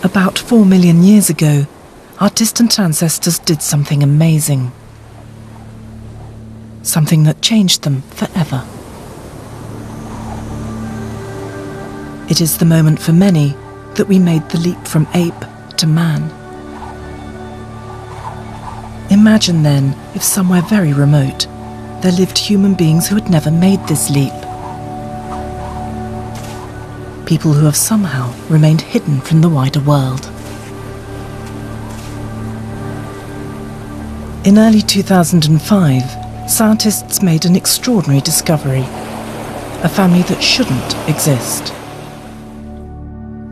About 4 million years ago, our distant ancestors did something amazing. Something that changed them forever. It is the moment for many that we made the leap from ape to man. Imagine then if somewhere very remote there lived human beings who had never made this leap. People who have somehow remained hidden from the wider world. In early 2005, scientists made an extraordinary discovery. A family that shouldn't exist.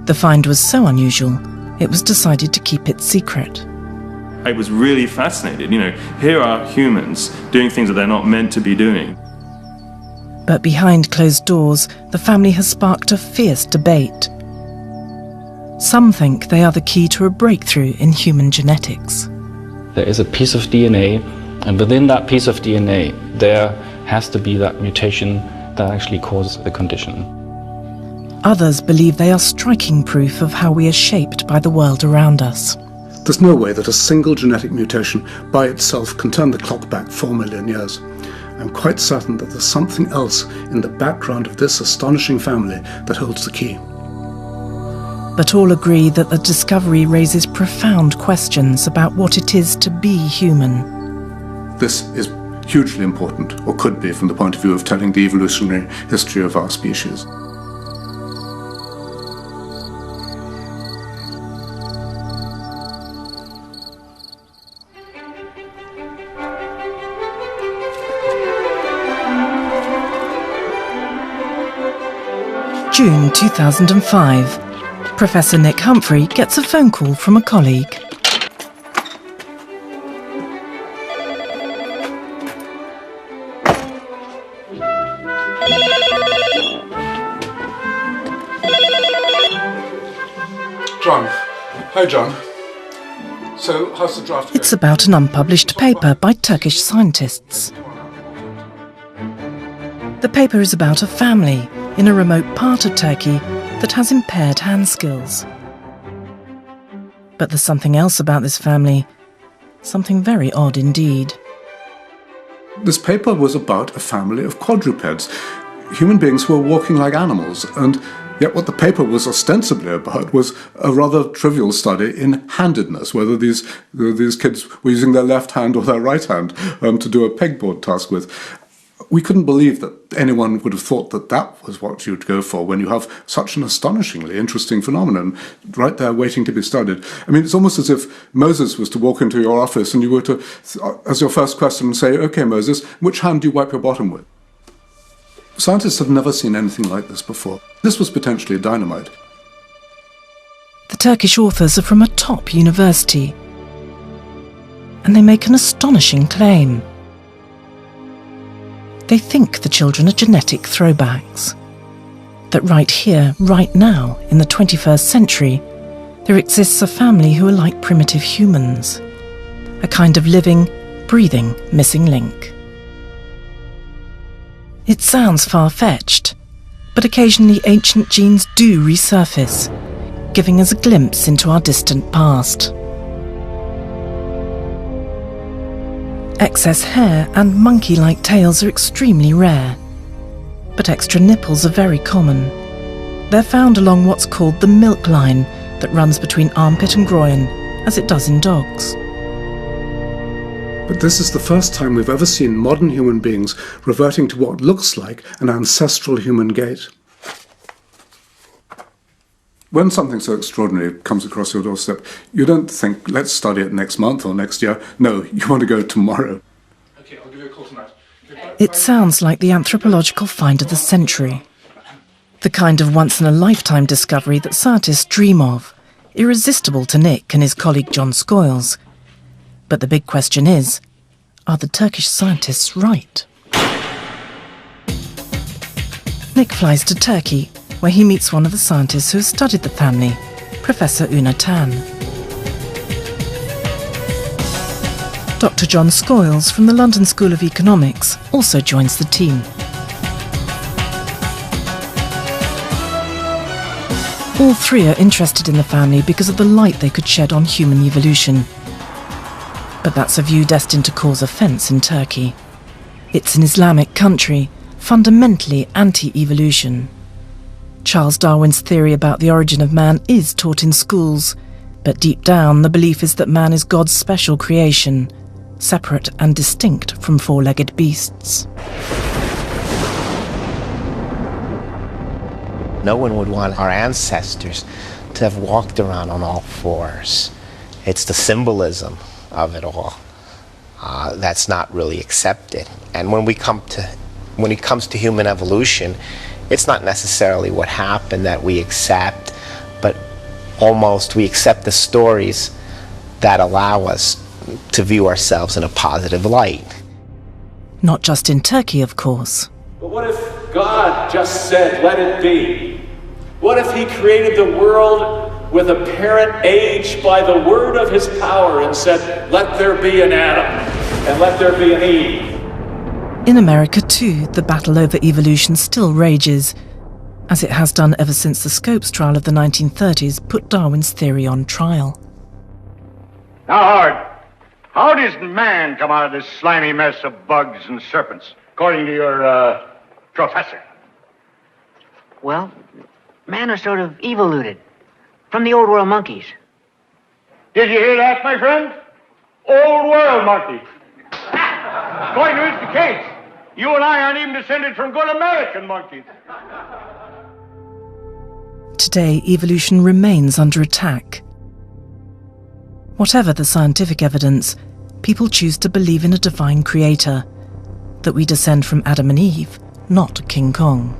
The find was so unusual, it was decided to keep it secret. I was really fascinated. Here are humans doing things that they're not meant to be doing. But behind closed doors, the family has sparked a fierce debate. Some think they are the key to a breakthrough in human genetics. There is a piece of DNA, and within that piece of DNA, there has to be that mutation that actually causes the condition. Others believe they are striking proof of how we are shaped by the world around us. There's no way that a single genetic mutation by itself can turn the clock back 4 million years. I'm quite certain that there's something else in the background of this astonishing family that holds the key. But all agree that the discovery raises profound questions about what it is to be human. This is hugely important, or could be, from the point of view of telling the evolutionary history of our species. June 2005. Professor Nick Humphrey gets a phone call from a colleague. John. Hi, John. So, how's the draft going? It's about an unpublished paper by Turkish scientists. The paper is about a family in a remote part of Turkey that has impaired hand skills. But there's something else about this family, something very odd indeed. This paper was about a family of quadrupeds, human beings who were walking like animals, and yet what the paper was ostensibly about was a rather trivial study in handedness, whether these kids were using their left hand or their right hand to do a pegboard task with. We couldn't believe that anyone would have thought that that was what you'd go for when you have such an astonishingly interesting phenomenon right there waiting to be studied. I mean, it's almost as if Moses was to walk into your office and you were to, as your first question, say, "Okay, Moses, which hand do you wipe your bottom with?" Scientists have never seen anything like this before. This was potentially dynamite. The Turkish authors are from a top university, and they make an astonishing claim. They think the children are genetic throwbacks. That right here, right now, in the 21st century, there exists a family who are like primitive humans. A kind of living, breathing missing link. It sounds far-fetched, but occasionally ancient genes do resurface, giving us a glimpse into our distant past. Excess hair and monkey-like tails are extremely rare, but extra nipples are very common. They're found along what's called the milk line that runs between armpit and groin, as it does in dogs. But this is the first time we've ever seen modern human beings reverting to what looks like an ancestral human gait. When something so extraordinary comes across your doorstep, you don't think, let's study it next month or next year. No, you want to go tomorrow. Okay, I'll give you a call tonight. It sounds like the anthropological find of the century. The kind of once-in-a-lifetime discovery that scientists dream of, irresistible to Nick and his colleague John Schoyles. But the big question is, are the Turkish scientists right? Nick flies to Turkey, where he meets one of the scientists who has studied the family, Professor Una Tan. Dr. John Schoyles from the London School of Economics also joins the team. All three are interested in the family because of the light they could shed on human evolution. But that's a view destined to cause offence in Turkey. It's an Islamic country, fundamentally anti-evolution. Charles Darwin's theory about the origin of man is taught in schools, but deep down the belief is that man is God's special creation, separate and distinct from four-legged beasts. No one would want our ancestors to have walked around on all fours. It's the symbolism of it all that's not really accepted. And when it comes to human evolution, it's not necessarily what happened that we accept, but almost we accept the stories that allow us to view ourselves in a positive light. Not just in Turkey, of course. But what if God just said, let it be? What if he created the world with apparent age by the word of his power and said, let there be an Adam and let there be an Eve? In America too, the battle over evolution still rages, as it has done ever since the Scopes trial of the 1930s put Darwin's theory on trial. Now, Howard, how does man come out of this slimy mess of bugs and serpents, according to your professor? Well, man are sort of evoluted from the old world monkeys. Did you hear that, my friend? Old world monkey. According to his case, you and I aren't even descended from good American monkeys. Today, evolution remains under attack. Whatever the scientific evidence, people choose to believe in a divine creator, that we descend from Adam and Eve, not King Kong.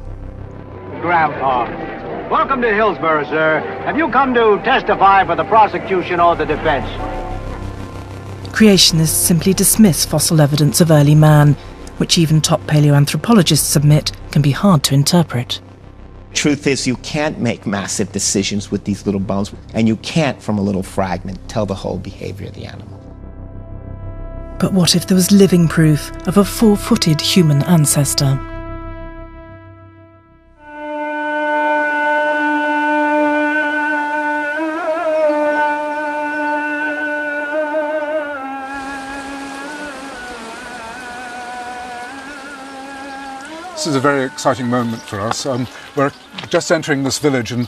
Grandpa, welcome to Hillsborough, sir. Have you come to testify for the prosecution or the defense? Creationists simply dismiss fossil evidence of early man, which even top paleoanthropologists admit can be hard to interpret. Truth is, you can't make massive decisions with these little bones, and you can't, from a little fragment, tell the whole behavior of the animal. But what if there was living proof of a four-footed human ancestor? This is a very exciting moment for us. We're just entering this village in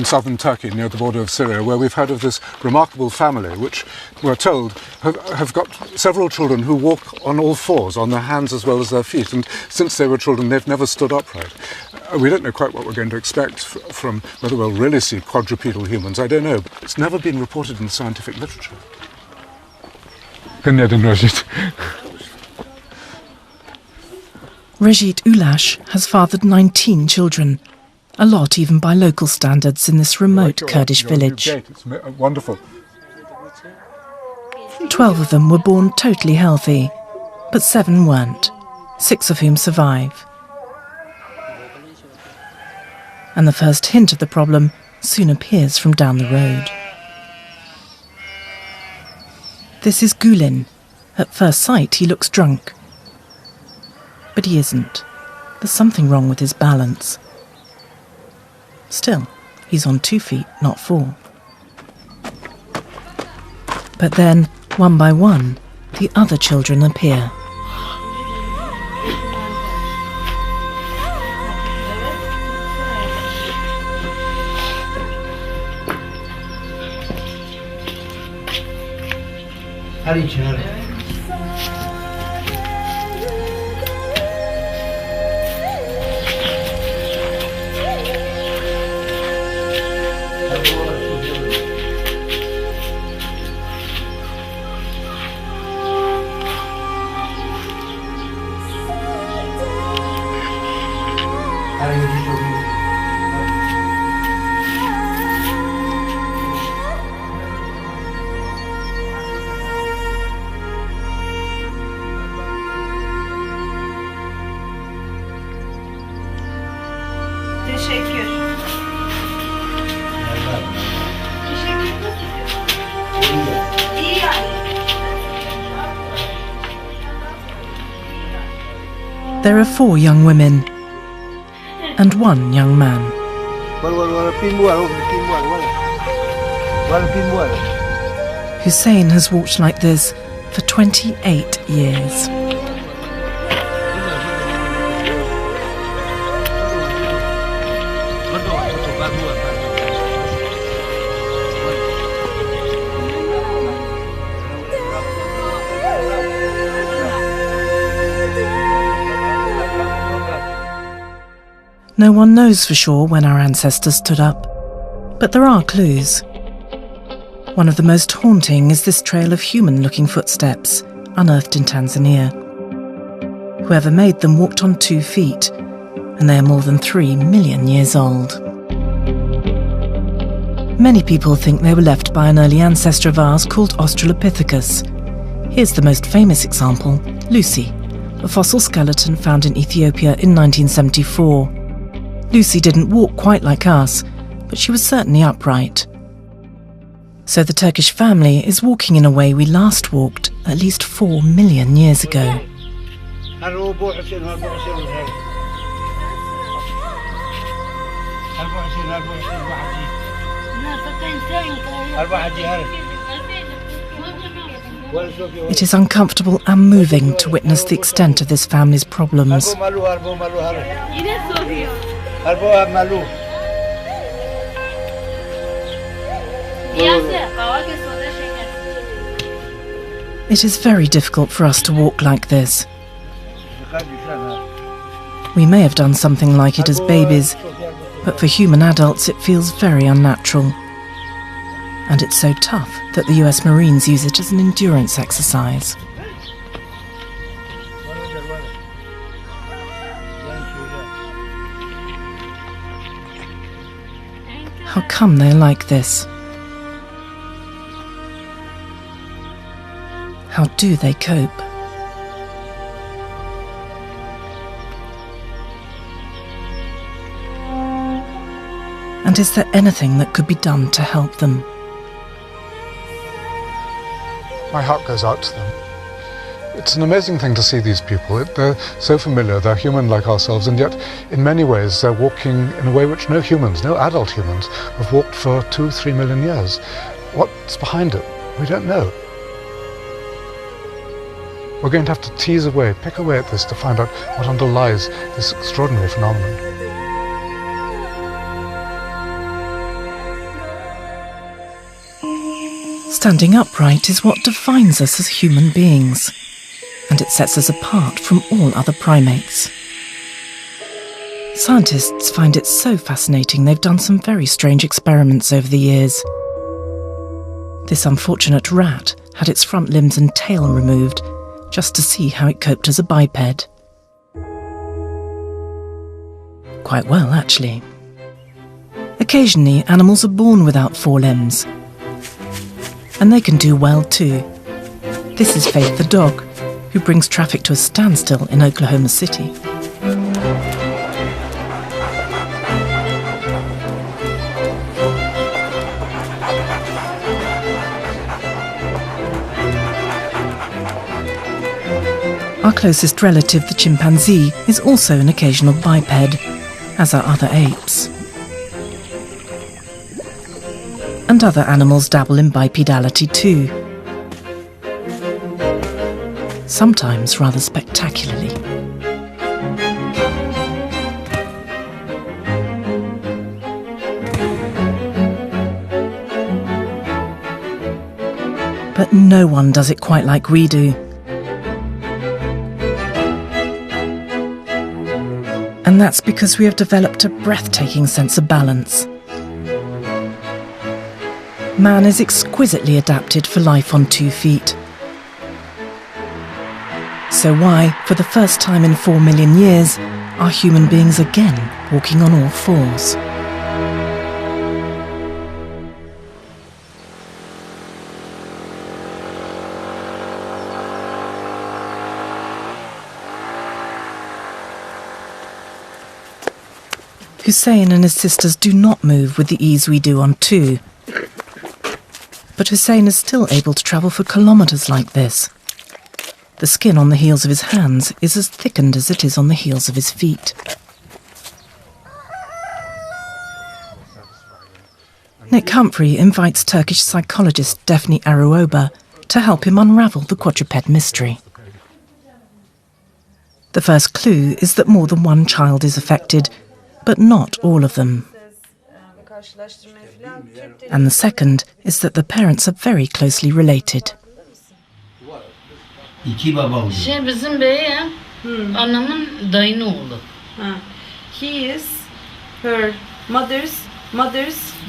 southern Turkey, near the border of Syria, where we've heard of this remarkable family, which we're told have got several children who walk on all fours, on their hands as well as their feet. And since they were children, they've never stood upright. We don't know quite what we're going to expect from whether we'll really see quadrupedal humans. I don't know. It's never been reported in the scientific literature. Rejit Ulash has fathered 19 children, a lot even by local standards in this remote Kurdish village. It's wonderful. 12 of them were born totally healthy, but 7 weren't, 6 of whom survive. And the first hint of the problem soon appears from down the road. This is Gulin. At first sight, he looks drunk. But he isn't. There's something wrong with his balance. Still, he's on 2 feet, not 4. But then, one by one, the other children appear. There are 4 young women and 1 young man. Hussein has walked like this for 28 years. No one knows for sure when our ancestors stood up, but there are clues. One of the most haunting is this trail of human-looking footsteps, unearthed in Tanzania. Whoever made them walked on 2 feet, and they are more than 3 million years old. Many people think they were left by an early ancestor of ours called Australopithecus. Here's the most famous example, Lucy, a fossil skeleton found in Ethiopia in 1974. Lucy didn't walk quite like us, but she was certainly upright. So the Turkish family is walking in a way we last walked at least 4 million years ago. It is uncomfortable and moving to witness the extent of this family's problems. It is very difficult for us to walk like this. We may have done something like it as babies, but for human adults it feels very unnatural. And it's so tough that the US Marines use it as an endurance exercise. How come they're like this? How do they cope? And is there anything that could be done to help them? My heart goes out to them. It's an amazing thing to see these people. They're so familiar, they're human like ourselves, and yet in many ways they're walking in a way which no humans, no adult humans, have walked for 2-3 million years. What's behind it? We don't know. We're going to have to tease away, pick away at this to find out what underlies this extraordinary phenomenon. Standing upright is what defines us as human beings, and it sets us apart from all other primates. Scientists find it so fascinating they've done some very strange experiments over the years. This unfortunate rat had its front limbs and tail removed just to see how it coped as a biped. Quite well, actually. Occasionally, animals are born without 4 limbs. And they can do well too. This is Faith the dog, who brings traffic to a standstill in Oklahoma City. Our closest relative, the chimpanzee, is also an occasional biped, as are other apes. And other animals dabble in bipedality too. Sometimes rather spectacularly. But no one does it quite like we do. And that's because we have developed a breathtaking sense of balance. Man is exquisitely adapted for life on 2 feet. So why, for the first time in 4 million years, are human beings again walking on all 4s? Hussein and his sisters do not move with the ease we do on 2. But Hussein is still able to travel for kilometres like this. The skin on the heels of his hands is as thickened as it is on the heels of his feet. Nick Humphrey invites Turkish psychologist Defne Aruoba to help him unravel the quadruped mystery. The first clue is that more than one child is affected, but not all of them. And the second is that the parents are very closely related. Bizim beyim, anamın dayının oğlu. He is her mother's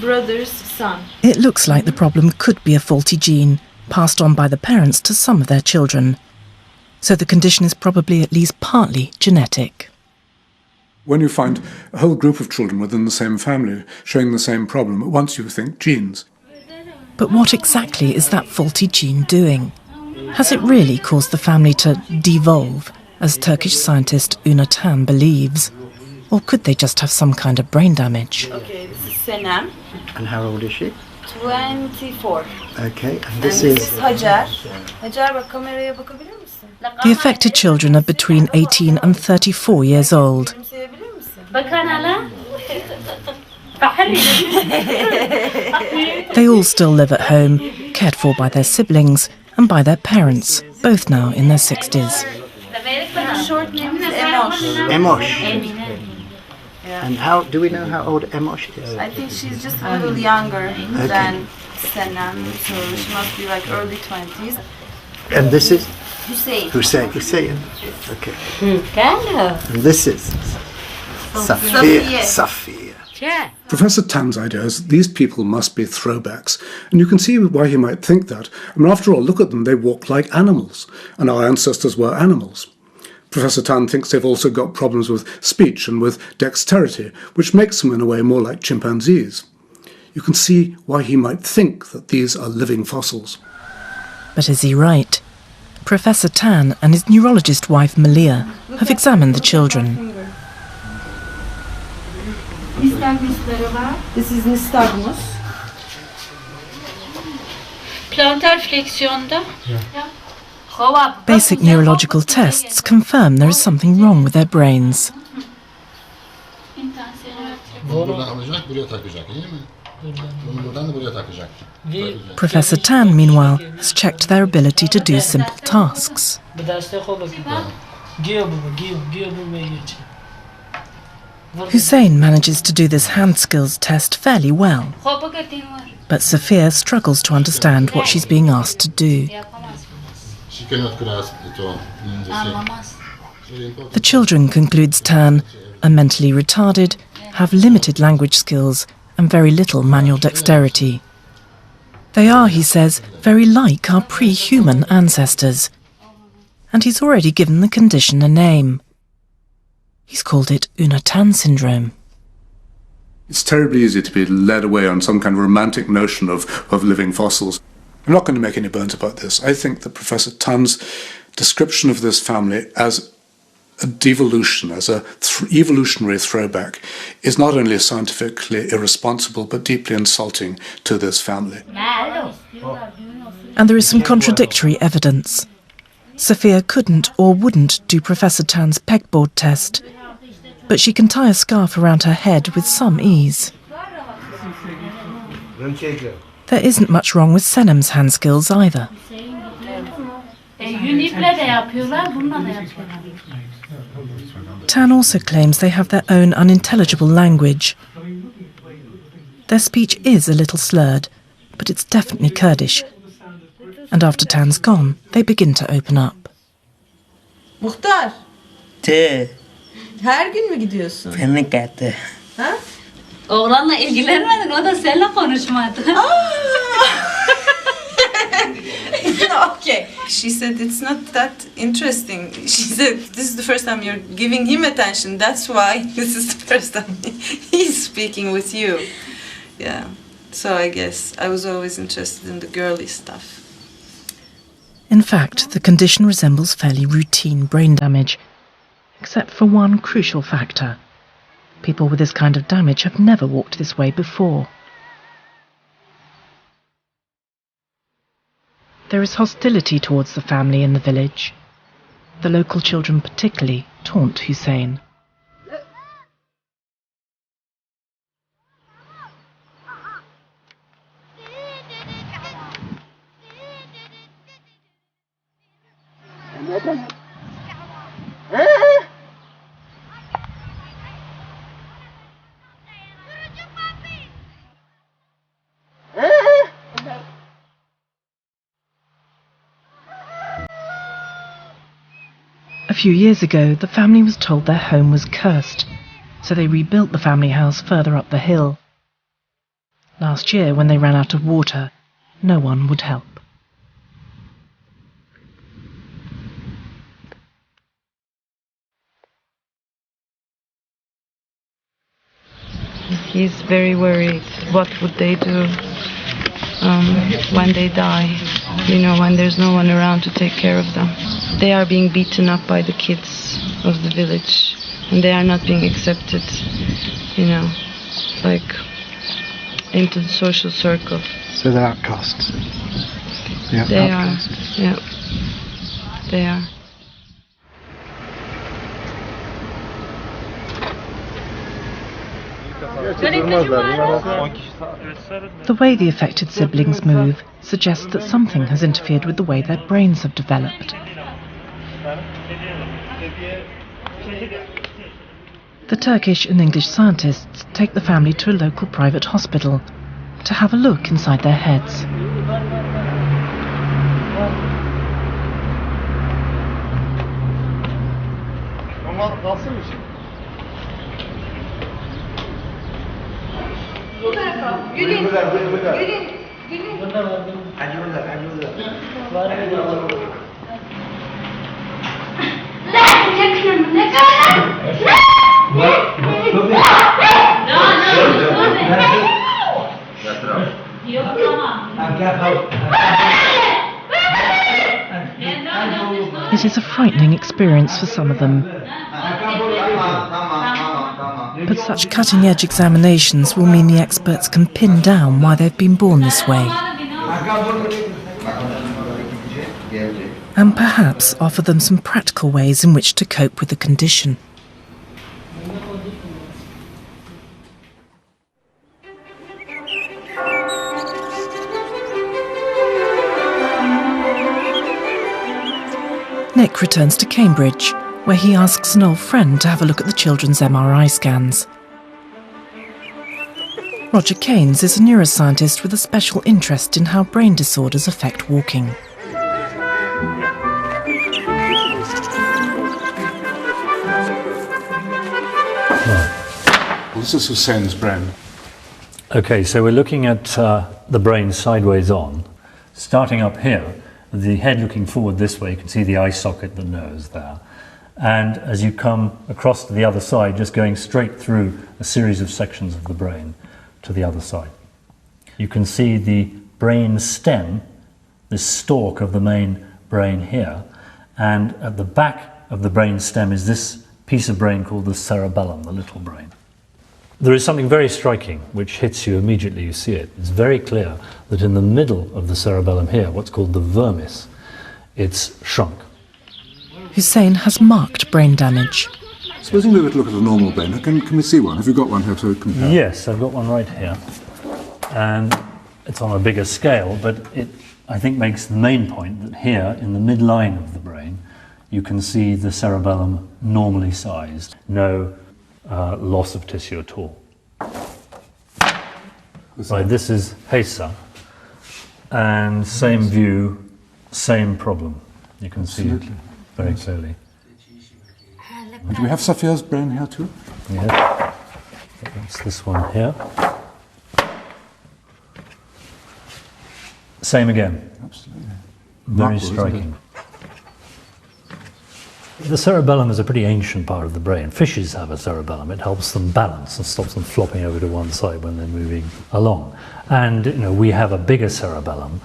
brother's son. It looks like the problem could be a faulty gene, passed on by the parents to some of their children. So the condition is probably at least partly genetic. When you find a whole group of children within the same family showing the same problem, at once you think genes. But what exactly is that faulty gene doing? Has it really caused the family to devolve, as Turkish scientist Una Tan believes? Or could they just have some kind of brain damage? Okay, this is Senem. And how old is she? 24. Okay, and This is Hacer. Hacer, bak kameraya bakabilir misin? The affected children are between 18 and 34 years old. Gülümseyebilir misin? Bakın hala. They all still live at home, cared for by their siblings and by their parents, both now in their 60s. Her short name is Emosh. Emosh. And how do we know how old Emosh is? I think she's just a little younger than Senem, so she must be like early 20s. And this is Hussein. Hussein. Okay. And this is Safiya. Professor Tan's idea is these people must be throwbacks, and you can see why he might think that. I mean, after all, look at them, they walk like animals, and our ancestors were animals. Professor Tan thinks they've also got problems with speech and with dexterity, which makes them in a way more like chimpanzees. You can see why he might think that these are living fossils. But is he right? Professor Tan and his neurologist wife Malia have examined the children. This is nystagmus. Plantar fleksiyonda. Basic neurological tests confirm there is something wrong with their brains. Professor Tan, meanwhile, has checked their ability to do simple tasks. Hussein manages to do this hand skills test fairly well, but Safiya struggles to understand what she's being asked to do. The children, concludes Tan, are mentally retarded, have limited language skills and very little manual dexterity. They are, he says, very like our pre-human ancestors. And he's already given the condition a name. He's called it Una Tan syndrome. It's terribly easy to be led away on some kind of romantic notion of living fossils. I'm not going to make any bones about this. I think that Professor Tan's description of this family as a devolution, as an evolutionary throwback, is not only scientifically irresponsible but deeply insulting to this family. And there is some contradictory evidence. Safiya couldn't or wouldn't do Professor Tan's pegboard test, but she can tie a scarf around her head with some ease. There isn't much wrong with Senem's hand skills either. Tan also claims they have their own unintelligible language. Their speech is a little slurred, but it's definitely Kurdish. And after Tan's gone, they begin to open up. Muhtar. Her gün mü gidiyorsun? Fenekete. Ha? Oğlanla ilgilenmedin, o da seninle konuşmadı. Okay. She said it's not that interesting. She said this is the first time you're giving him attention. That's why this is the first time he's speaking with you. Yeah. So I guess I was always interested in the girly stuff. In fact, the condition resembles fairly routine brain damage, except for one crucial factor. People with this kind of damage have never walked this way before. There is hostility towards the family in the village. The local children particularly taunt Hussein. A few years ago, the family was told their home was cursed, so they rebuilt the family house further up the hill. Last year, when they ran out of water, no one would help. He's very worried. What would they do when they die? You know, when there's no one around to take care of them. They are being beaten up by the kids of the village, and they are not being accepted, you know, like into the social circle. So they're outcasts. Yeah, they outcasts. are. Yeah, they are. The way the affected siblings move suggests that something has interfered with the way their brains have developed. The Turkish and English scientists take the family to a local private hospital to have a look inside their heads. It is a frightening experience for some of them. But such cutting-edge examinations will mean the experts can pin down why they've been born this way. And perhaps offer them some practical ways in which to cope with the condition. Nick returns to Cambridge, where he asks an old friend to have a look at the children's MRI scans. Roger Keynes is a neuroscientist with a special interest in how brain disorders affect walking. Well, this is Hussein's brain. Okay, so we're looking at the brain sideways on, starting up here. The head looking forward this way, you can see the eye socket, the nose there. And as you come across to the other side, just going straight through a series of sections of the brain to the other side. You can see the brain stem, this stalk of the main brain here, and at the back of the brain stem is this piece of brain called the cerebellum, the little brain. There is something very striking which hits you immediately you see it. It's very clear that in the middle of the cerebellum here, what's called the vermis, it's shrunk. Hussein has marked brain damage. Supposing we were to look at a normal brain, can we see one? Have you got one here to compare? Yes, I've got one right here. And it's on a bigger scale, but it, I think, makes the main point that here, in the midline of the brain, you can see the cerebellum normally sized. No loss of tissue at all. Right, this is Hesa, and same view, same problem. You can see it very clearly. Do we have Safia's brain here too? Yeah, that's this one here. Same again. Absolutely. Very striking. The cerebellum is a pretty ancient part of the brain. Fishes have a cerebellum. It helps them balance and stops them flopping over to one side when they're moving along. And we have a bigger cerebellum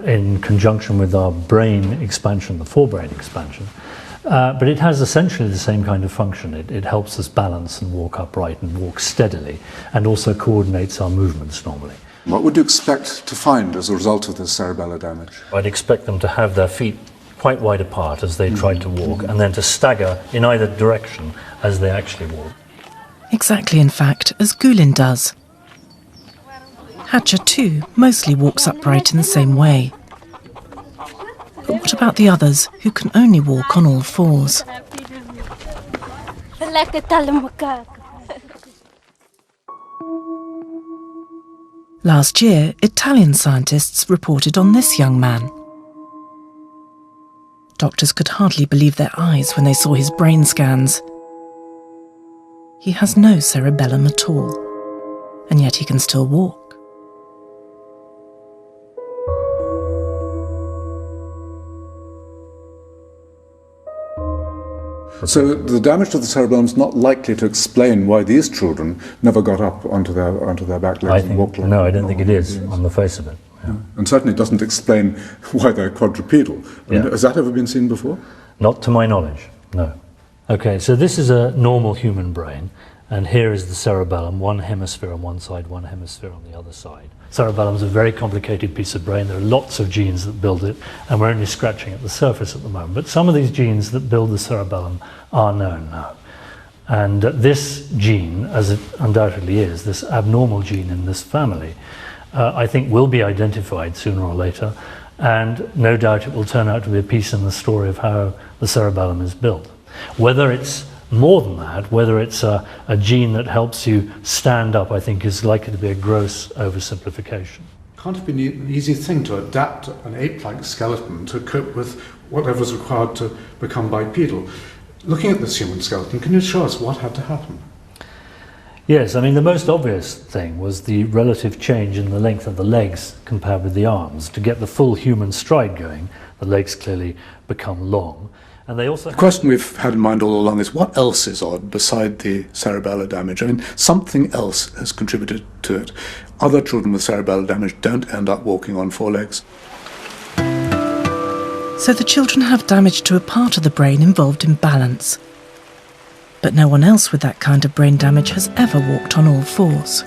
in conjunction with our brain expansion, the forebrain expansion. But it has essentially the same kind of function. It helps us balance and walk upright and walk steadily, and also coordinates our movements normally. What would you expect to find as a result of this cerebellar damage? I'd expect them to have their feet quite wide apart as they tried to walk, and then to stagger in either direction as they actually walk. Exactly, in fact, as Gulin does. Hatcher, too, mostly walks upright in the same way. But what what about the others who can only walk on all fours? Last year, Italian scientists reported on this young man. Doctors could hardly believe their eyes when they saw his brain scans. He has no cerebellum at all, and yet he can still walk. So the damage to the cerebellum is not likely to explain why these children never got up onto their back legs and walked like. No, I don't think it is on the face of it. Yeah. And certainly doesn't explain why they're quadrupedal. I mean, has that ever been seen before? Not to my knowledge, no. Okay, so this is a normal human brain, and here is the cerebellum, one hemisphere on one side, one hemisphere on the other side. Cerebellum is a very complicated piece of brain. There are lots of genes that build it, and we're only scratching at the surface at the moment. But some of these genes that build the cerebellum are known now. And this gene, as it undoubtedly is, this abnormal gene in this family, I think will be identified sooner or later, and no doubt it will turn out to be a piece in the story of how the cerebellum is built. Whether it's more than that, whether it's a gene that helps you stand up, I think is likely to be a gross oversimplification. Can't it be an easy thing to adapt an ape-like skeleton to cope with whatever's required to become bipedal? Looking at this human skeleton, can you show us what had to happen? Yes, I mean the most obvious thing was the relative change in the length of the legs compared with the arms. To get the full human stride going, the legs clearly become long. And they also the question we've had in mind all along is what else is odd beside the cerebellar damage? I mean, something else has contributed to it. Other children with cerebellar damage don't end up walking on four legs. So the children have damage to a part of the brain involved in balance. But no one else with that kind of brain damage has ever walked on all fours.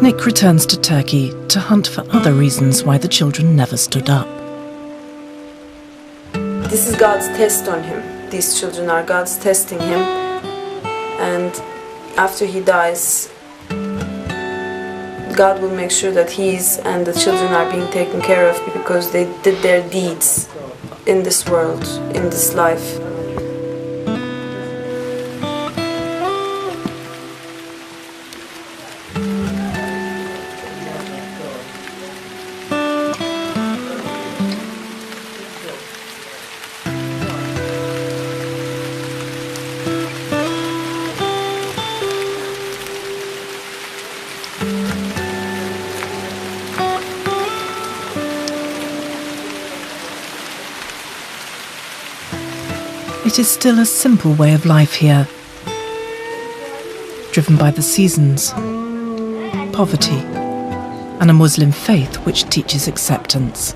Nick returns to Turkey to hunt for other reasons why the children never stood up. This is God's test on him. These children are God's testing him. And after he dies, God will make sure that he's and the children are being taken care of because they did their deeds in this world, in this life. It is still a simple way of life here, driven by the seasons, poverty, and a Muslim faith which teaches acceptance.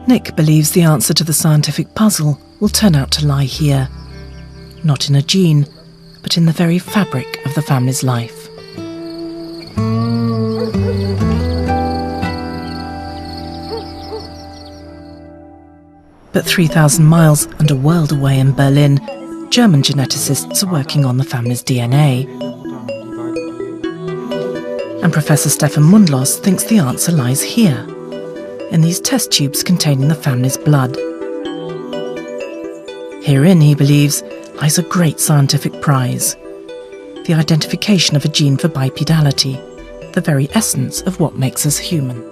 Nick believes the answer to the scientific puzzle will turn out to lie here, not in a gene, but in the very fabric of the family's life. But 3,000 miles and a world away in Berlin, German geneticists are working on the family's DNA. And Professor Stefan Mundlos thinks the answer lies here, in these test tubes containing the family's blood. Herein, he believes, lies a great scientific prize: the identification of a gene for bipedality, the very essence of what makes us human.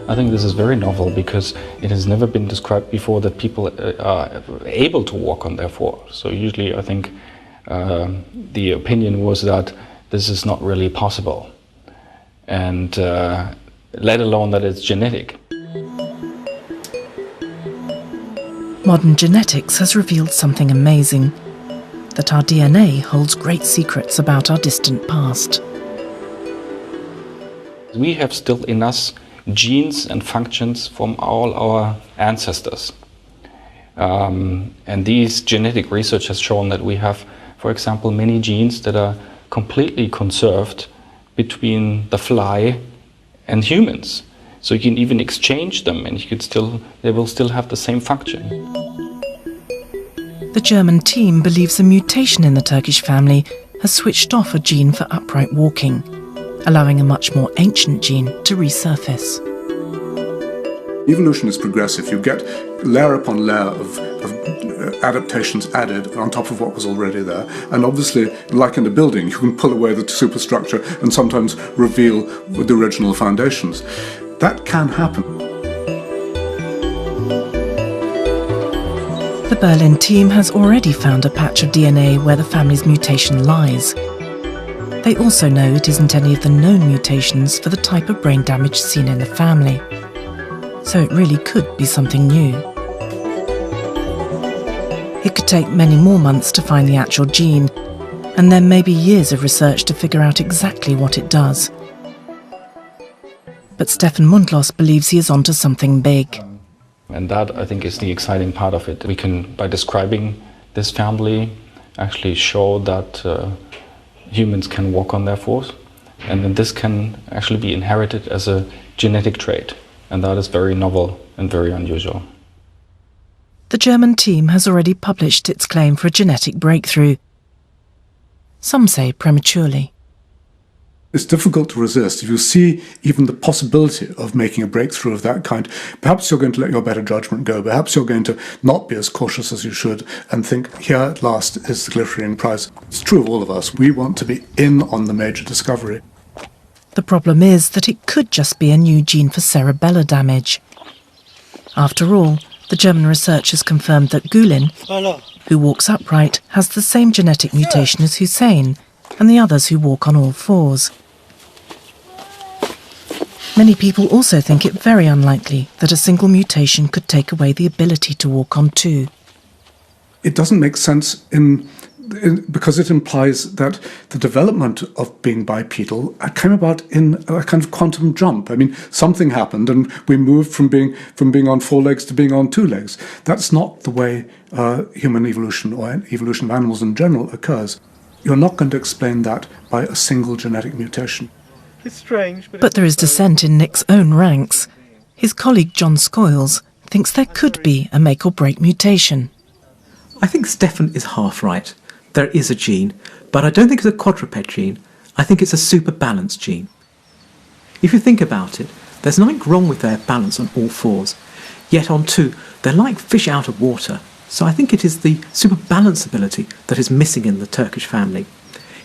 I think this is very novel because it has never been described before that people are able to walk on their fours. So usually I think the opinion was that this is not really possible, and let alone that it's genetic. Modern genetics has revealed something amazing, that our DNA holds great secrets about our distant past. We have still in us genes and functions from all our ancestors. And these genetic research has shown that we have, for example, many genes that are completely conserved between the fly and humans. So you can even exchange them and they will still have the same function. The German team believes a mutation in the Turkish family has switched off a gene for upright walking, allowing a much more ancient gene to resurface. Evolution is progressive. You get layer upon layer of adaptations added on top of what was already there. And obviously, like in a building, you can pull away the superstructure and sometimes reveal the original foundations. That can happen. The Berlin team has already found a patch of DNA where the family's mutation lies. They also know it isn't any of the known mutations for the type of brain damage seen in the family. So it really could be something new. It could take many more months to find the actual gene, and then maybe years of research to figure out exactly what it does. But Stefan Mundlos believes he is onto something big. And that, I think, is the exciting part of it. We can, by describing this family, actually show that humans can walk on their fours, and then this can actually be inherited as a genetic trait. And that is very novel and very unusual. The German team has already published its claim for a genetic breakthrough. Some say prematurely. It's difficult to resist. If you see even the possibility of making a breakthrough of that kind, perhaps you're going to let your better judgment go. Perhaps you're going to not be as cautious as you should and think, here at last is the glittering prize. It's true of all of us. We want to be in on the major discovery. The problem is that it could just be a new gene for cerebellar damage. After all, the German researchers confirmed that Gülin, who walks upright, has the same genetic mutation as Hussein and the others who walk on all fours. Many people also think it very unlikely that a single mutation could take away the ability to walk on two. It doesn't make sense because it implies that the development of being bipedal came about in a kind of quantum jump. I mean, something happened and we moved from being on four legs to being on two legs. That's not the way human evolution or evolution of animals in general occurs. You're not going to explain that by a single genetic mutation. It's strange, but there is dissent in Nick's own ranks. His colleague John Scoyles thinks there could be a make or break mutation. I think Stefan is half right. There is a gene, but I don't think it's a quadruped gene. I think it's a super balance gene. If you think about it, there's nothing wrong with their balance on all fours. Yet on two, they're like fish out of water. So I think it is the super balance ability that is missing in the Turkish family.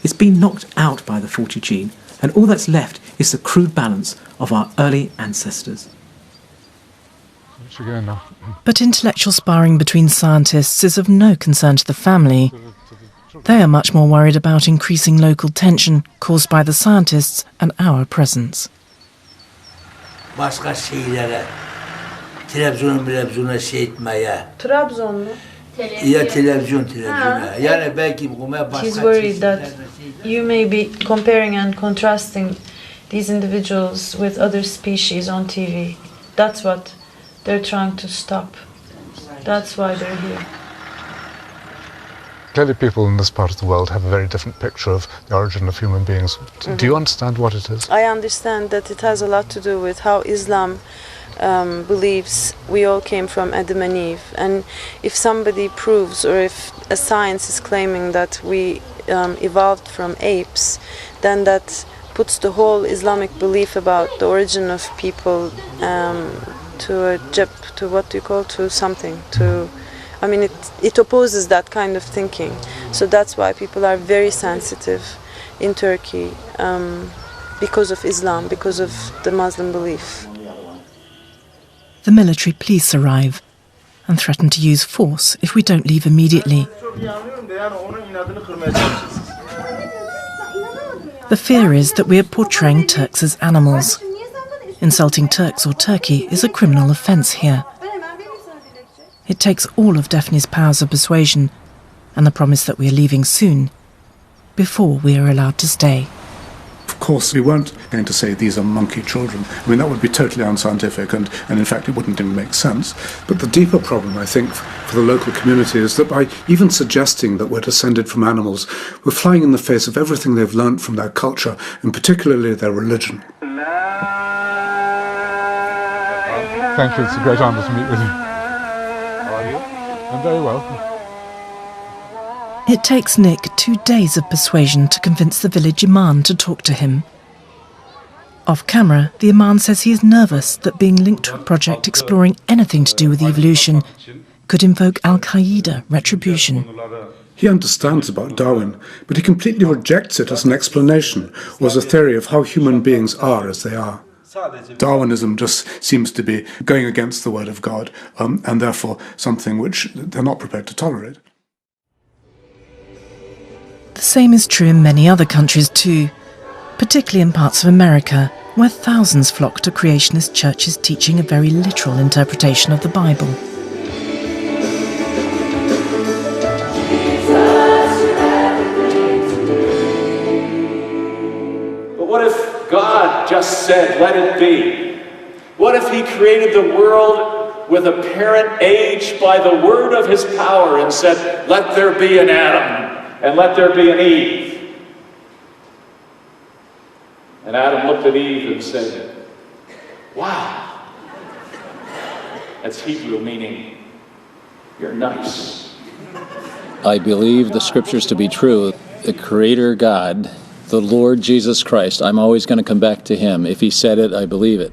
It's been knocked out by the 40 gene, and all that's left is the crude balance of our early ancestors. But intellectual sparring between scientists is of no concern to the family. They are much more worried about increasing local tension caused by the scientists and our presence. Trabzon mu? He's worried that you may be comparing and contrasting these individuals with other species on TV. That's what they're trying to stop. That's why they're here. Clearly people in this part of the world have a very different picture of the origin of human beings. Do you understand what it is? I understand that it has a lot to do with how Islam believes we all came from Adam and Eve. And if somebody proves, or if a science is claiming that we evolved from apes, then that puts the whole Islamic belief about the origin of people to something. I mean, it opposes that kind of thinking. So that's why people are very sensitive in Turkey because of Islam, because of the Muslim belief. The military police arrive and threaten to use force if we don't leave immediately. The fear is that we are portraying Turks as animals. Insulting Turks or Turkey is a criminal offence here. It takes all of Daphne's powers of persuasion and the promise that we are leaving soon before we are allowed to stay. Of course, we weren't going to say these are monkey children. I mean, that would be totally unscientific, and in fact it wouldn't even make sense. But the deeper problem, I think, for the local community is that by even suggesting that we're descended from animals, we're flying in the face of everything they've learnt from their culture, and particularly their religion. Thank you, it's a great honour to meet with you. How are you? I'm very well. It takes Nick 2 days of persuasion to convince the village imam to talk to him. Off camera, the imam says he is nervous that being linked to a project exploring anything to do with evolution could invoke Al-Qaeda retribution. He understands about Darwin, but he completely rejects it as an explanation or as a theory of how human beings are as they are. Darwinism just seems to be going against the word of God, and therefore something which they're not prepared to tolerate. The same is true in many other countries too, particularly in parts of America, where thousands flock to creationist churches teaching a very literal interpretation of the Bible. But what if God just said, let it be? What if he created the world with a parent age by the word of his power and said, let there be an Adam? And let there be an Eve. And Adam looked at Eve and said, wow. That's Hebrew meaning, you're nice. I believe the scriptures to be true. The Creator God, the Lord Jesus Christ, I'm always going to come back to him. If he said it, I believe it.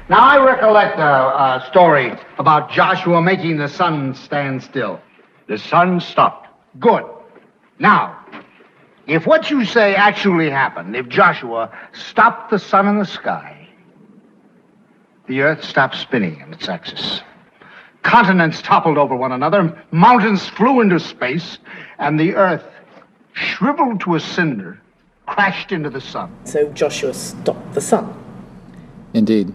Now, I recollect a story about Joshua making the sun stand still. The sun stopped. Good. Now, if what you say actually happened, if Joshua stopped the sun in the sky, the earth stopped spinning in its axis. Continents toppled over one another, mountains flew into space, and the earth, shriveled to a cinder, crashed into the sun. So Joshua stopped the sun? Indeed.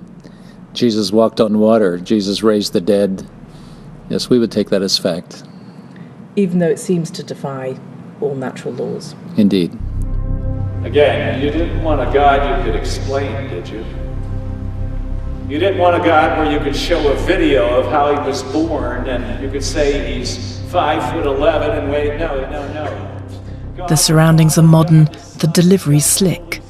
Jesus walked on water. Jesus raised the dead. Yes, we would take that as fact. Even though it seems to defy all natural laws. Indeed. Again, you didn't want a God you could explain, did you? You didn't want a God where you could show a video of how he was born and you could say he's 5'11" and wait, no. The surroundings are modern, the delivery slick.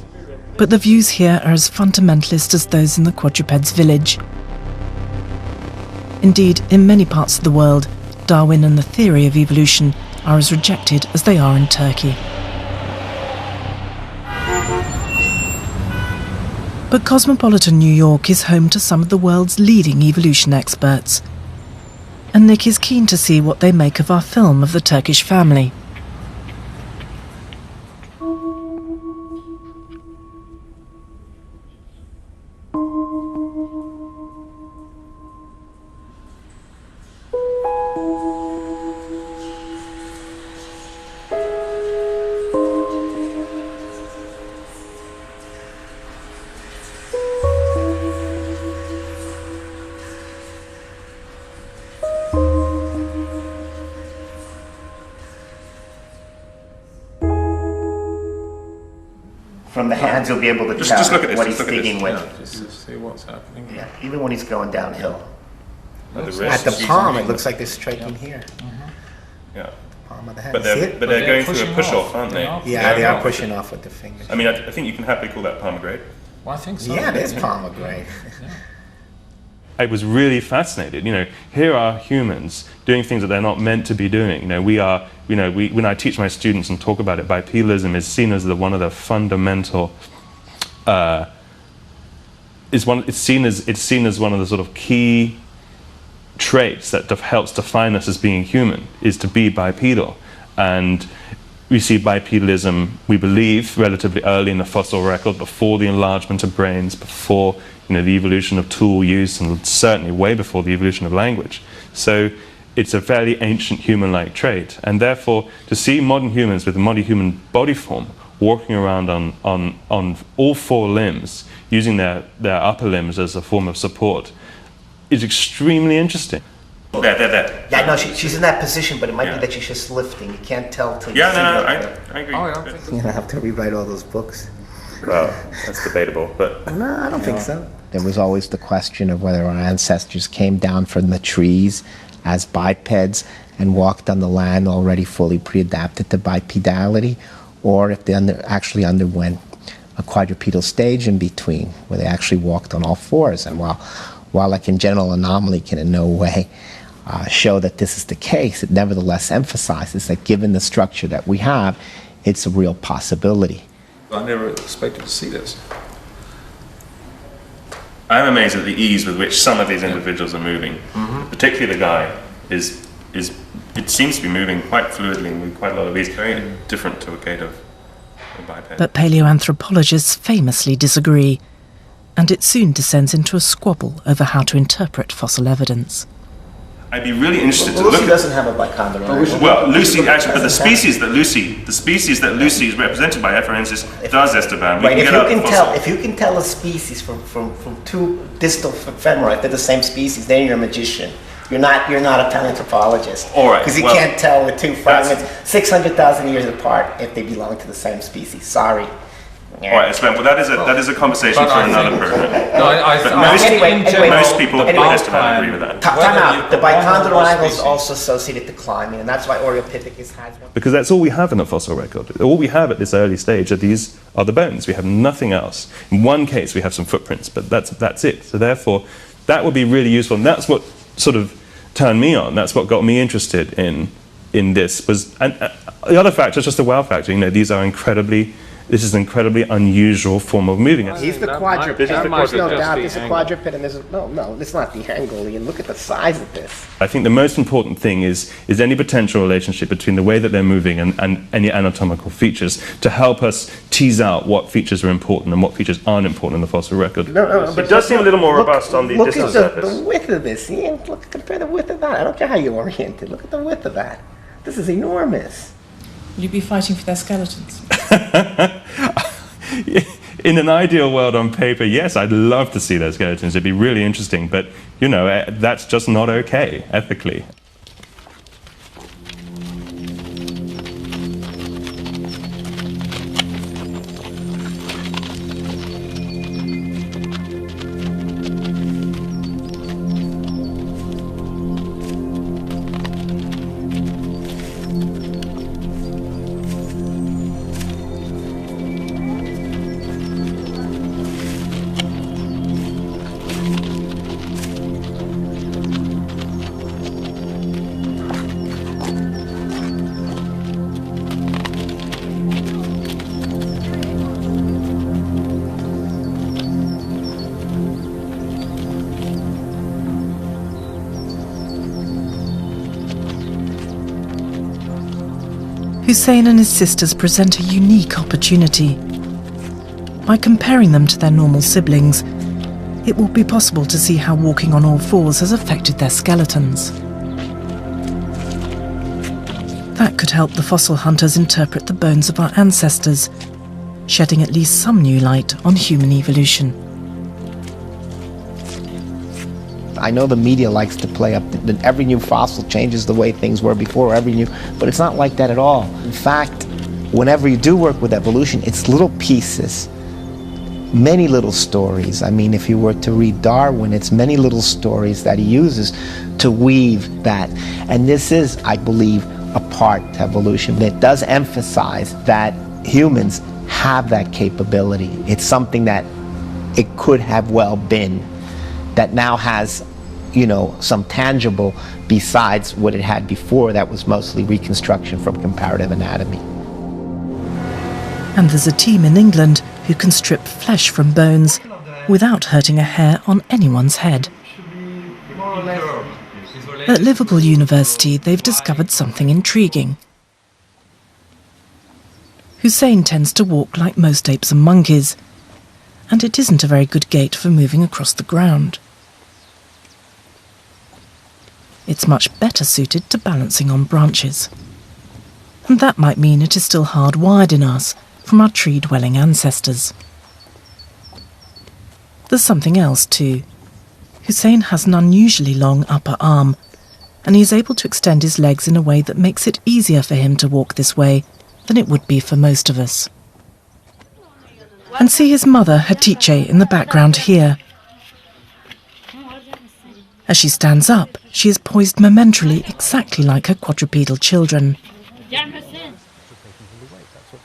But the views here are as fundamentalist as those in the quadruped's village. Indeed, in many parts of the world, Darwin and the theory of evolution are as rejected as they are in Turkey. But cosmopolitan New York is home to some of the world's leading evolution experts. And Nick is keen to see what they make of our film of the Turkish family. From the hands, you'll be able to Just tell look at this, what he's just look at digging this. with. Yeah, just see what's happening. Yeah, even when he's going downhill. At the At wrist, the he's palm, using it looks like they're striking here. Yeah. palm of the hand. But See it? they're going through a push-off, aren't they? Yeah, they are pushing off with the fingers. I mean, I think you can happily call that palmar grade. Well, I think so. Yeah, it is palmar grade. I was really fascinated. You know, here are humans doing things that they're not meant to be doing. You know, when I teach my students and talk about it, bipedalism is seen as one of the fundamental. It's seen as one of the sort of key traits that helps define us as being human, is to be bipedal. And we see bipedalism, we believe, relatively early in the fossil record, before the enlargement of brains, before the evolution of tool use, and certainly way before the evolution of language. So it's a fairly ancient human-like trait, and therefore to see modern humans with a modern human body form walking around on all four limbs, using their upper limbs as a form of support, is extremely interesting. There. Yeah, no, she's in that position, but it might be that she's just lifting. You can't tell till you see I agree. Oh, I don't think so. You're gonna have to rewrite all those books. Well, that's debatable, but... No, I don't think so. There was always the question of whether our ancestors came down from the trees as bipeds and walked on the land already fully pre-adapted to bipedality, or if they actually underwent a quadrupedal stage in between, where they actually walked on all fours. And while a congenital anomaly can in no way show that this is the case, it nevertheless emphasizes that given the structure that we have, it's a real possibility. I never expected to see this. I'm amazed at the ease with which some of these individuals are moving. Particularly the guy it seems to be moving quite fluidly and with quite a lot of ease, very different to a gait of a biped. But paleoanthropologists famously disagree, and it soon descends into a squabble over how to interpret fossil evidence. I'd be really interested to Lucy look doesn't have a bicondylar. Well, Lucy actually, but the species that Lucy is represented by, for instance, does, Esteban. Right. If you can tell a species from two distal femora, if they're the same species, then you're a magician. You're not a paleoanthropologist. All right. Because you can't tell with two fragments 600,000 years apart if they belong to the same species. Sorry. All right, Esteban. Well, that is a conversation for another program. Most people, Esteban, agree with that. Time out. The bicondylar angle is also associated to climbing, and that's why Aureopithecus has one. Because that's all we have in the fossil record. All we have at this early stage are the bones. We have nothing else. In one case, we have some footprints, but that's it. So therefore, that would be really useful, and that's what sort of turned me on. That's what got me interested in this. And the other factor is just the wow factor. This is an incredibly unusual form of moving. He's the quadruped. There's no doubt. There's a quadruped, and there's no. It's not the Angolian. Look at the size of this. I think the most important thing is any potential relationship between the way that they're moving and any anatomical features to help us tease out what features are important and what features aren't important in the fossil record. But it does seem a little more robust on the distal surface. Look at the width of this. See, compare the width of that. I don't care how you orient it. Look at the width of that. This is enormous. You'd be fighting for their skeletons. In an ideal world on paper, yes, I'd love to see those skeletons. It'd be really interesting, but that's just not okay ethically. Hussein and his sisters present a unique opportunity. By comparing them to their normal siblings, it will be possible to see how walking on all fours has affected their skeletons. That could help the fossil hunters interpret the bones of our ancestors, shedding at least some new light on human evolution. I know the media likes to play up that every new fossil changes the way things were before, but it's not like that at all. In fact, whenever you do work with evolution, it's little pieces, many little stories. I mean, if you were to read Darwin, it's many little stories that he uses to weave that. And this is, I believe, a part to evolution, but it does emphasize that humans have that capability. It's something that it could have well been, that now has, you know, some tangible besides what it had before that was mostly reconstruction from comparative anatomy. And there's a team in England who can strip flesh from bones without hurting a hair on anyone's head. At Liverpool University, they've discovered something intriguing. Hussein tends to walk like most apes and monkeys, and it isn't a very good gait for moving across the ground. It's much better suited to balancing on branches. And that might mean it is still hardwired in us from our tree-dwelling ancestors. There's something else too. Hussein has an unusually long upper arm, and he is able to extend his legs in a way that makes it easier for him to walk this way than it would be for most of us. And see his mother, Hatice, in the background here. As she stands up, she is poised momentarily exactly like her quadrupedal children.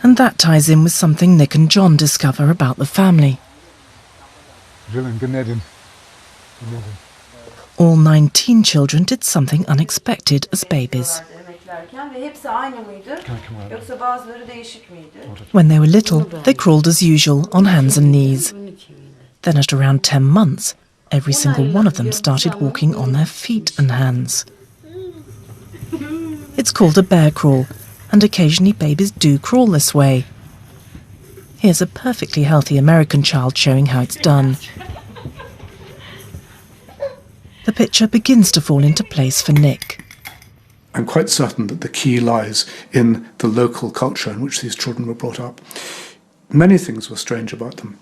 And that ties in with something Nick and John discover about the family. All 19 children did something unexpected as babies. When they were little, they crawled as usual on hands and knees. Then at around 10 months, every single one of them started walking on their feet and hands. It's called a bear crawl, and occasionally babies do crawl this way. Here's a perfectly healthy American child showing how it's done. The picture begins to fall into place for Nick. I'm quite certain that the key lies in the local culture in which these children were brought up. Many things were strange about them.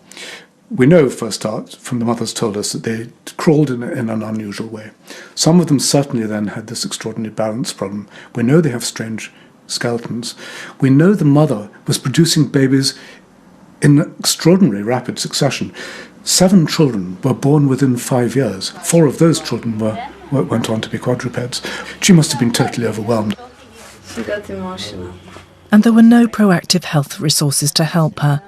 We know, for a start, from the mothers told us, that they crawled in an unusual way. Some of them certainly then had this extraordinary balance problem. We know they have strange skeletons. We know the mother was producing babies in extraordinary rapid succession. 7 children were born within 5 years. 4 of those children went on to be quadrupeds. She must have been totally overwhelmed. She got emotional. And there were no proactive health resources to help her.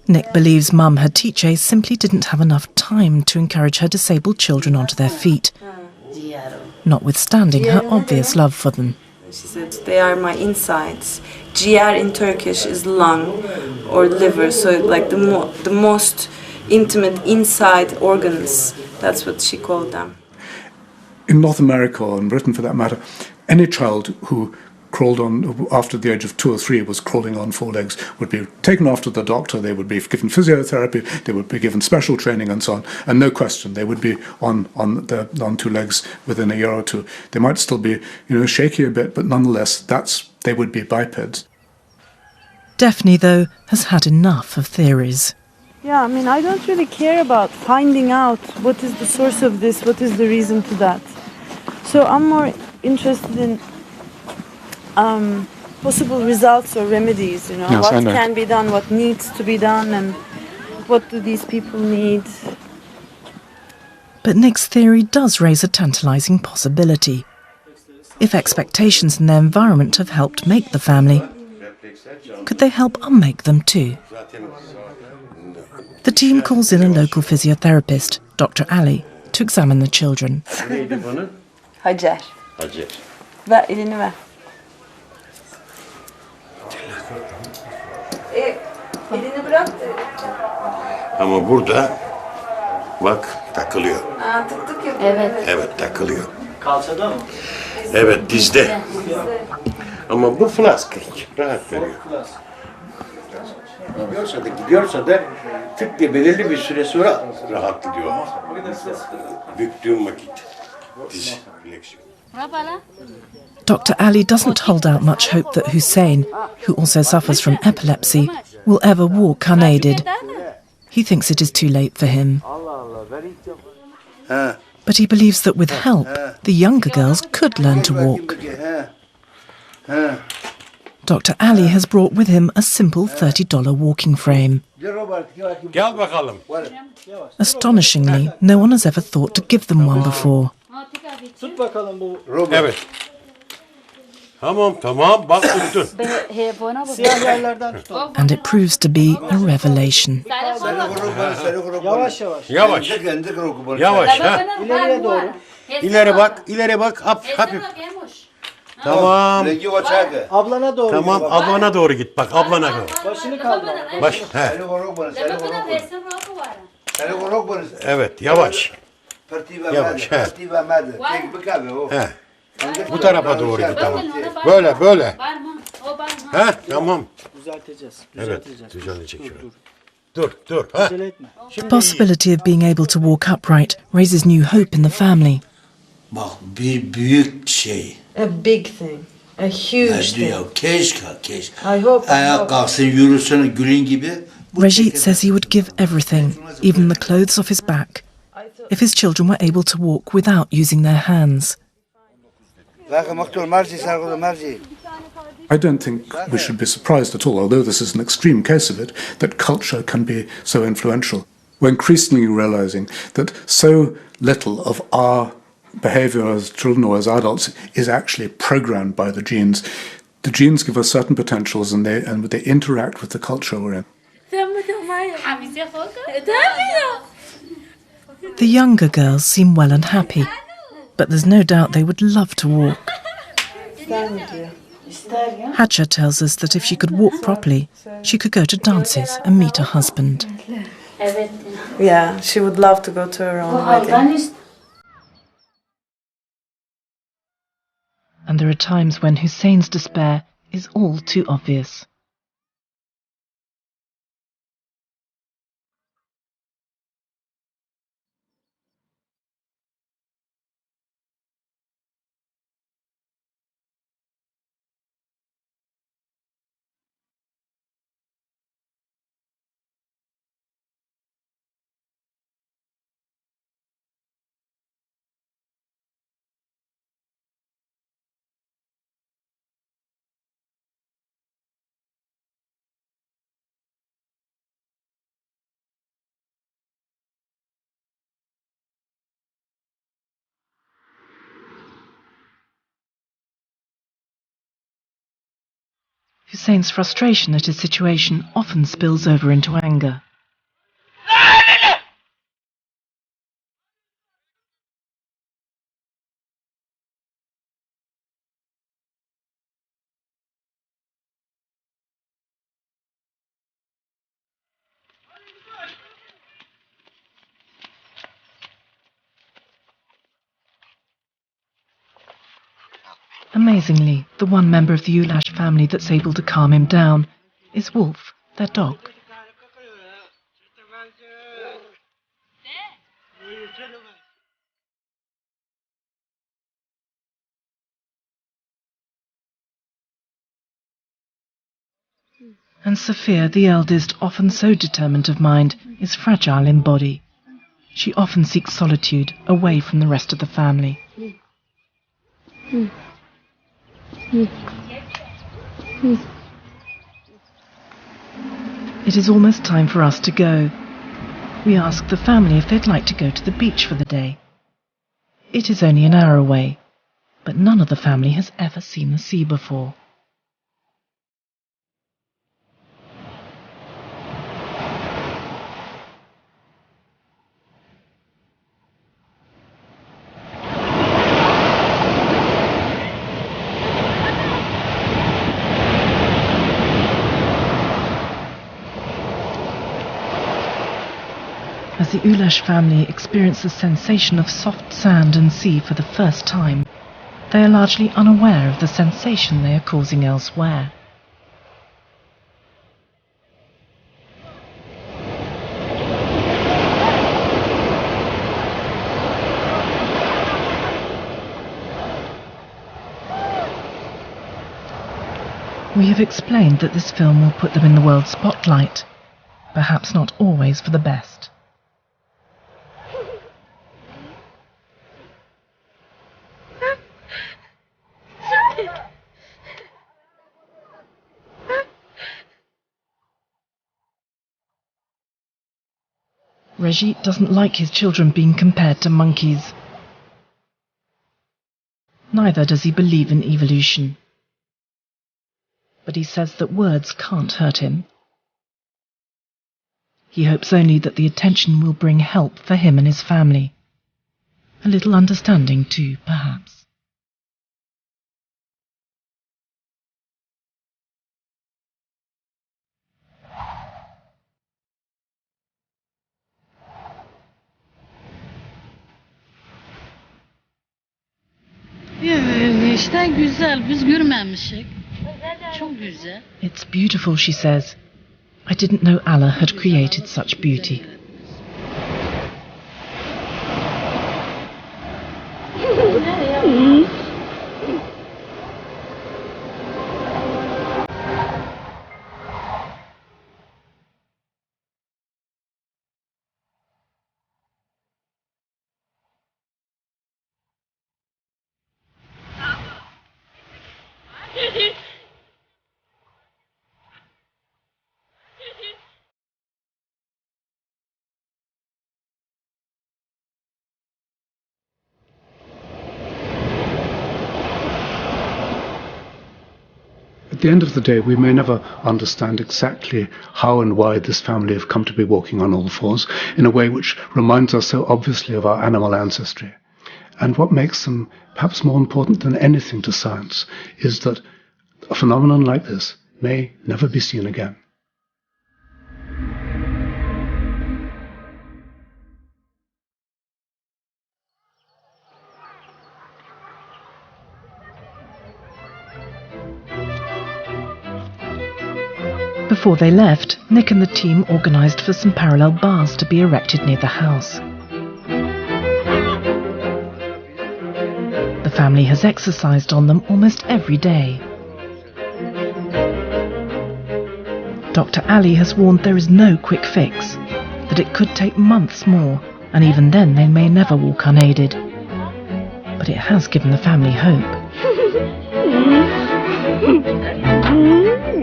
Nick believes mum Hatice simply didn't have enough time to encourage her disabled children onto their feet, notwithstanding her obvious love for them. She said, they are my insides. Ciğer in Turkish is lung or liver, so like the most intimate inside organs. That's what she called them. In North America, or in Britain for that matter, any child who crawled on after the age of 2 or 3 was crawling on 4 legs would be taken off to the doctor. They would be given physiotherapy, they would be given special training and so on, and no question they would be on 2 legs within a year or 2. They might still be, shaky a bit, but nonetheless they would be bipeds. Daphne, though, has had enough of theories. Yeah, I mean, I don't really care about finding out what is the source of this, what is the reason to that. So I'm more interested in possible results or remedies, Yes, what can be done, what needs to be done, and what do these people need. But Nick's theory does raise a tantalising possibility. If expectations in their environment have helped make the family, could they help unmake them too? The team calls in a local physiotherapist, Dr. Ali, to examine the children. Hacer. Ver, elini ver. Elini bırak. Ama burada bak takılıyor. Tık tık yapıyor. Evet takılıyor. Kalçada mı? Evet dizde. Ama bu flask hiç rahat veriyor. Gidiyorsa da tık diye belirli bir süre sonra rahat gidiyor. Büktüğüm vakit. Diz fleksiyon. Dr. Ali doesn't hold out much hope that Hussein, who also suffers from epilepsy, will ever walk unaided. He thinks it is too late for him. But he believes that with help, the younger girls could learn to walk. Dr. Ali has brought with him a simple $30 walking frame. Gel bakalım. Astonishingly, no one has ever thought to give them one before. Evet. Tamam bak tuttun. Siyah yerlerden tut. And it proves to be a revelation. Yavaş yavaş. Yavaş. Yavaş ha. İleriye doğru. İleri bak. Hafif. Tamam. Ablana doğru. Tamam git bak. ablana doğru git bak ablana doğru. Başını kaldır. Baş. He. Evet yavaş. Yavaş. He. He. Bu tarafa doğru git tamam. Böyle. He tamam. Düzelteceğiz. Evet düzelecek. Dur. Ha. The possibility of being able to walk upright raises new hope in the family. Bak bir büyük şey. A big thing. A huge thing. Keşke. I hope. Ayağa kalksın yürüsün gülün gibi. Rajit says he would give everything, even the clothes off his back, if his children were able to walk without using their hands. I don't think we should be surprised at all, although this is an extreme case of it, that culture can be so influential. We're increasingly realizing that so little of our behavior as children or as adults is actually programmed by the genes. The genes give us certain potentials and they interact with the culture we're in. The younger girls seem well and happy, but there's no doubt they would love to walk. Hatcha tells us that if she could walk properly, she could go to dances and meet her husband. Yeah, she would love to go to her own wedding. And there are times when Hussein's despair is all too obvious. Hussein's frustration at his situation often spills over into anger. Amazingly, the one member of the Ulash family that's able to calm him down is Wolf, their dog. And Sophia, the eldest, often so determined of mind, is fragile in body. She often seeks solitude away from the rest of the family. It is almost time for us to go. We ask the family if they'd like to go to the beach for the day. It is only an hour away, but none of the family has ever seen the sea before. As the Ulash family experience the sensation of soft sand and sea for the first time, they are largely unaware of the sensation they are causing elsewhere. We have explained that this film will put them in the world's spotlight, perhaps not always for the best. Rajit doesn't like his children being compared to monkeys. Neither does he believe in evolution. but he says that words can't hurt him. He hopes only that the attention will bring help for him and his family. A little understanding too, perhaps. İşte güzel, biz görmemişik. Çok güzel. It's beautiful, she says. I didn't know Allah had created such beauty. At the end of the day, we may never understand exactly how and why this family have come to be walking on all fours in a way which reminds us so obviously of our animal ancestry. And what makes them perhaps more important than anything to science is that a phenomenon like this may never be seen again. Before they left, Nick and the team organised for some parallel bars to be erected near the house. The family has exercised on them almost every day. Dr. Ali has warned there is no quick fix, that it could take months more, and even then they may never walk unaided. But it has given the family hope.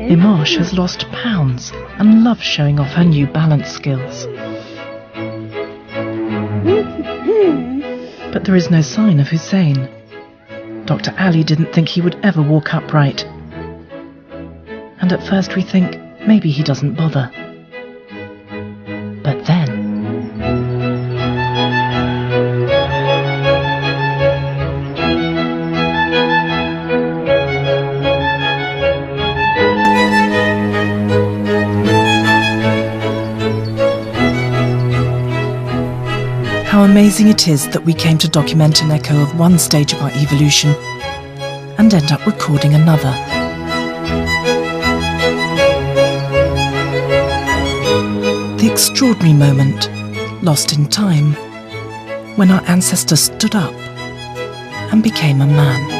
Imosh has lost pounds and loves showing off her new balance skills. But there is no sign of Hussein. Dr. Ali didn't think he would ever walk upright. And at first we think maybe he doesn't bother. But then... How amazing it is that we came to document an echo of one stage of our evolution and end up recording another. The extraordinary moment, lost in time, when our ancestor stood up and became a man.